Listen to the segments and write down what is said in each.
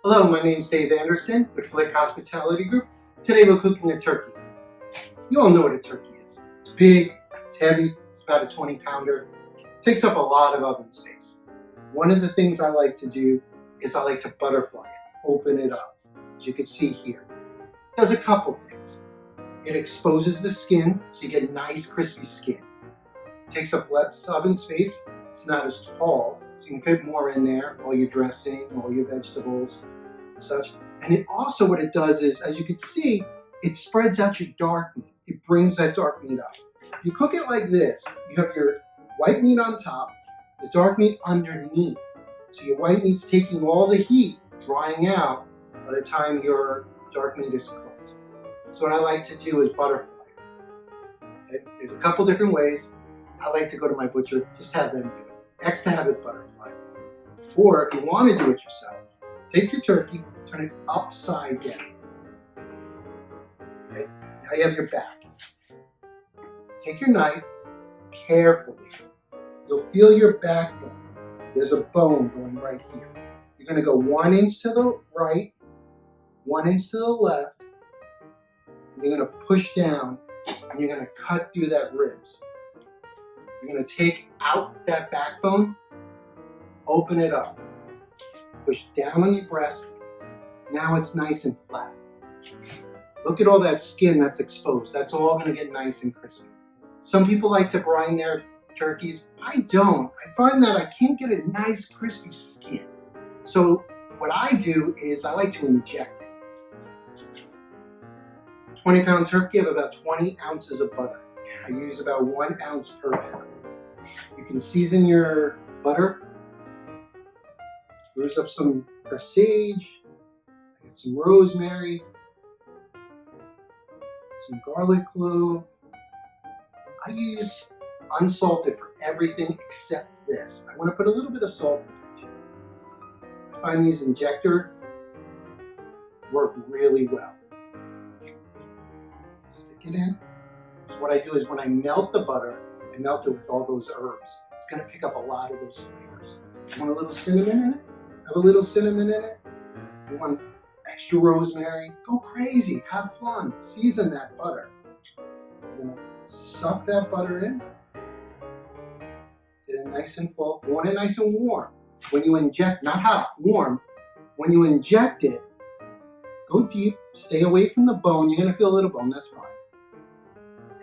Hello, my name is Dave Anderson with Flik Hospitality Group. Today we're cooking a turkey. You all know what a turkey is. It's big, it's heavy, it's about a 20-pounder. It takes up a lot of oven space. One of the things I like to do is I like to butterfly it, open it up, as you can see here. It does a couple things. It exposes the skin so you get nice crispy skin. It takes up less oven space, it's not as tall, so you can fit more in there, all your dressing, all your vegetables, and such. And it also, what it does is, as you can see, it spreads out your dark meat. It brings that dark meat up. If you cook it like this, you have your white meat on top, the dark meat underneath. So your white meat's taking all the heat, drying out by the time your dark meat is cooked. So what I like to do is butterfly it. Okay? There's a couple different ways. I like to go to my butcher, just have them do it. Next to have it butterfly. Or if you want to do it yourself, take your turkey, turn it upside down. Okay, now you have your back. Take your knife, carefully. You'll feel your backbone. There's a bone going right here. You're going to go 1 inch to the right, 1 inch to the left, and you're going to push down, and you're going to cut through that ribs. You're going to take out that backbone, open it up, push down on your breast. Now it's nice and flat. Look at all that skin that's exposed. That's all going to get nice and crispy. Some people like to brine their turkeys. I don't. I find that I can't get a nice crispy skin. So what I do is I like to inject it. 20-pound turkey, I have about 20 ounces of butter. I use about 1 ounce per pound. You can season your butter. Roast up some fresh sage. I got some rosemary, some garlic clove. I use unsalted for everything except this. I want to put a little bit of salt in there too. I find these injector work really well. Stick it in. So what I do is when I melt the butter, I melt it with all those herbs. It's going to pick up a lot of those flavors. You want a little cinnamon in it? Have a little cinnamon in it? You want extra rosemary? Go crazy. Have fun. Season that butter. You're going to suck that butter in. Get it nice and full. You want it nice and warm. When you inject, not hot, warm. When you inject it, go deep. Stay away from the bone. You're going to feel a little bone. That's fine.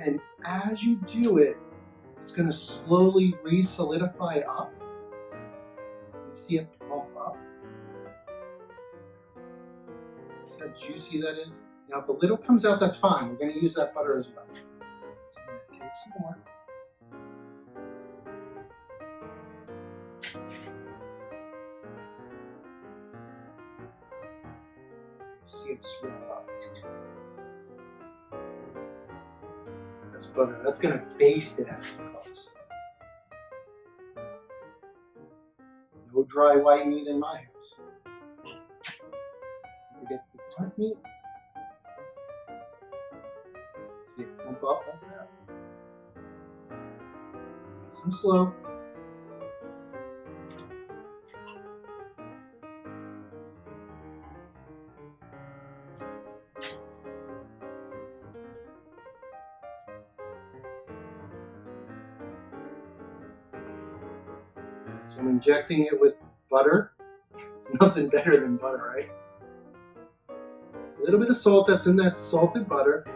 And as you do it, it's going to slowly re-solidify up. You can see it pump up. See how juicy that is? Now, if a little comes out, that's fine. We're going to use that butter as well. So I'm going to take some more. See it swell up. That's butter. That's going to baste it as it cooks. No dry white meat in my house. Don't forget the dark meat. See it pump up like that. Nice and slow. So I'm injecting it with butter. Nothing better than butter, right? A little bit of salt that's in that salted butter.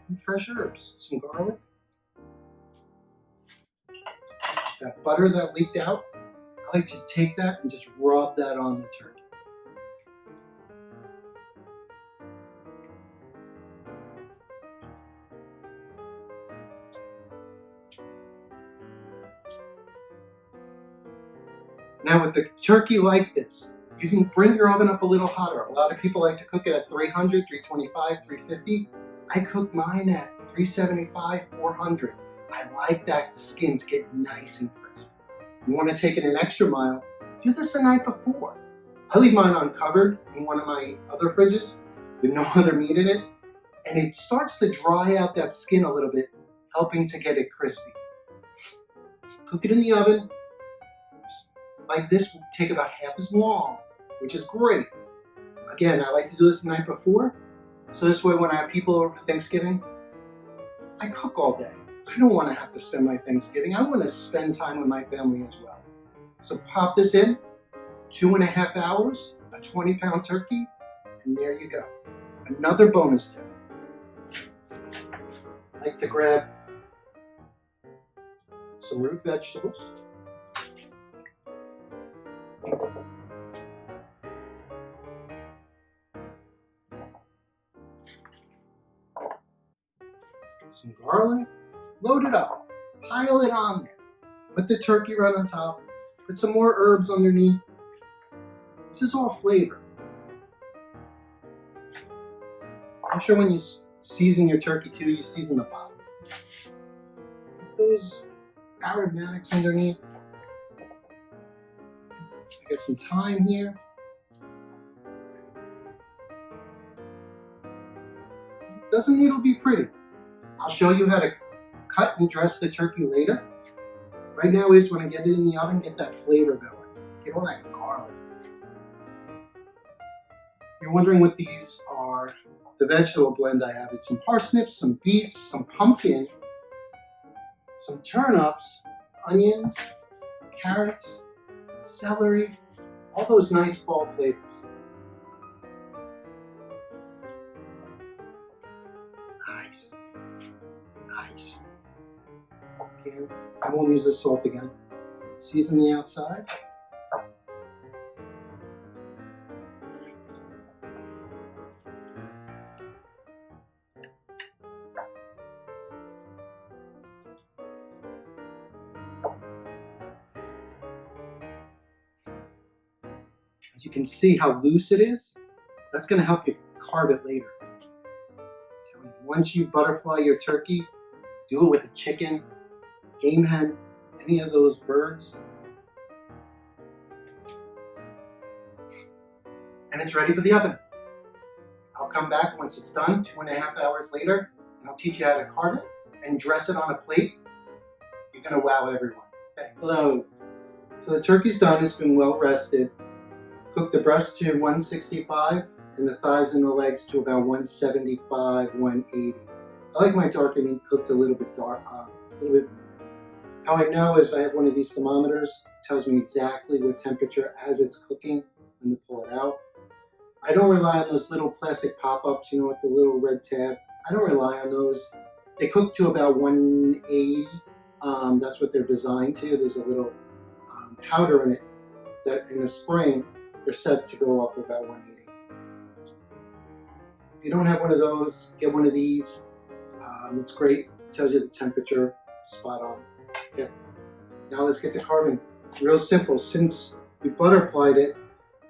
And fresh herbs. Some garlic. That butter that leaked out, I like to take that and just rub that on the turkey. Now with the turkey like this, you can bring your oven up a little hotter. A lot of people like to cook it at 300, 325, 350. I cook mine at 375, 400. I like that skin to get nice and crisp. You want to take it an extra mile, do this the night before. I leave mine uncovered in one of my other fridges with no other meat in it, and it starts to dry out that skin a little bit, helping to get it crispy. Cook it in the oven. Like this will take about half as long which is great. Again, I like to do this the night before, so this way when I have people over for Thanksgiving, I cook all day. I don't want to have to spend my Thanksgiving. I want to spend time with my family as well. So pop this in, 2.5 hours, a 20-pound turkey, and there you go. Another bonus tip. I like to grab some root vegetables. Some garlic, load it up, pile it on there. Put the turkey right on top, put some more herbs underneath. This is all flavor. I'm sure when you season your turkey too, you season the bottom. Put those aromatics underneath. Get some thyme here. Doesn't need to be pretty. I'll show you how to cut and dress the turkey later. Right now is when I get it in the oven, get that flavor going. Get all that garlic. You're wondering what these are. The vegetable blend I have. It's some parsnips, some beets, some pumpkin, some turnips, onions, carrots, celery, all those nice fall flavors. Nice. Nice. Again, I won't use the salt again. Season the outside. As you can see how loose it is, that's going to help you carve it later. Once you butterfly your turkey, do it with a chicken, game hen, any of those birds. And it's ready for the oven. I'll come back once it's done, 2.5 hours later, and I'll teach you how to carve it and dress it on a plate. You're going to wow everyone. Okay. Hello. So the turkey's done, it's been well rested. Cook the breast to 165 and the thighs and the legs to about 175, 180. I like my darker meat cooked a little bit dark, a little bit more. How I know is I have one of these thermometers. It tells me exactly what temperature as it's cooking when to pull it out. I don't rely on those little plastic pop-ups, you know, with the little red tab. I don't rely on those. They cook to about 180. That's what they're designed to. There's a little powder in it that in the spring they're set to go off about 180. If you don't have one of those, get one of these. It's great. It tells you the temperature, spot on. Okay. Now let's get to carving. Real simple. Since we butterflied it,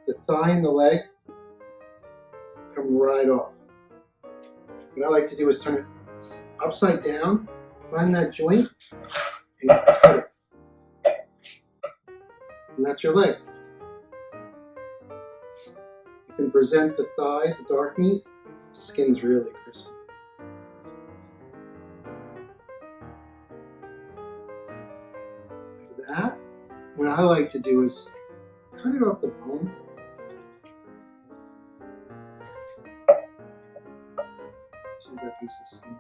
the thigh and the leg come right off. What I like to do is turn it upside down, find that joint, and cut it. And that's your leg. You can present the thigh, the dark meat. Skin's really crispy. Like that. What I like to do is cut it off the bone. See that piece of skin.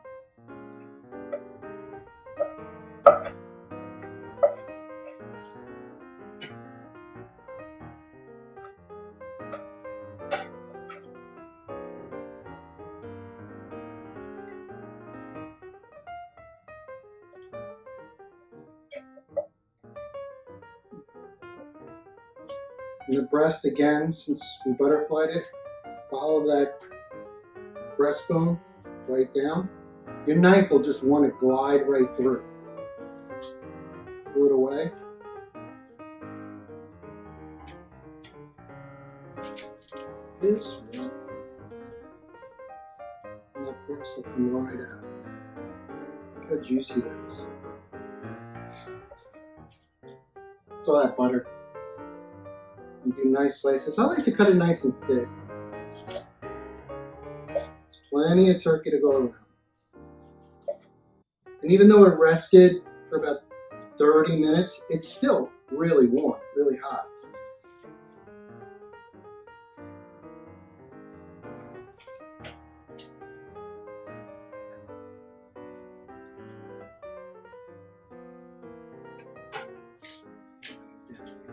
And the breast again, since we butterflied it, follow that breastbone right down. Your knife will just want to glide right through. Pull it away. This way. And that breast will come right out. Look how juicy that is. That's all that butter. And do nice slices. I like to cut it nice and thick. There's plenty of turkey to go around. And even though it rested for about 30 minutes, it's still really warm, really hot.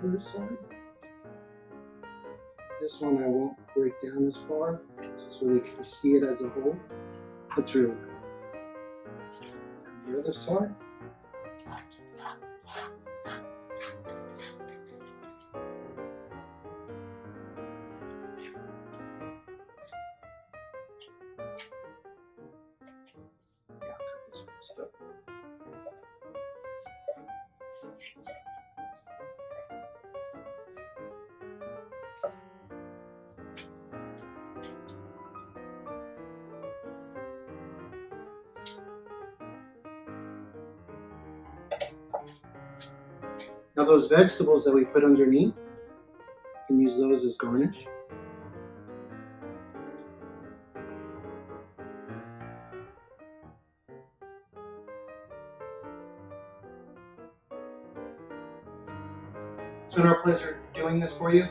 other side. This one I won't break down as far, just so they get to see it as a whole. Looks really good. And the other side. Yeah, I'll cut this first up. Now those vegetables that we put underneath, you can use those as garnish. It's been our pleasure doing this for you.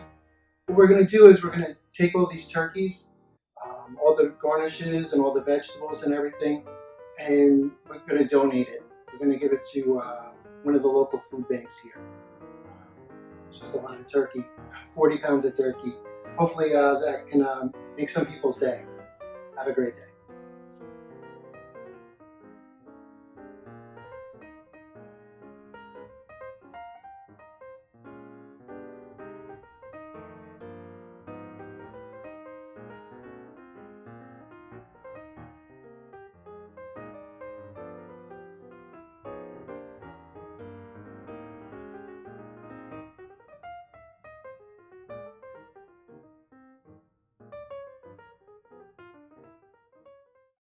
What we're going to do is we're going to take all these turkeys, all the garnishes and all the vegetables and everything, and we're going to donate it. We're going to give it to one of the local food banks here. It's just a lot of turkey, 40 pounds of turkey. Hopefully that can make some people's day. Have a great day.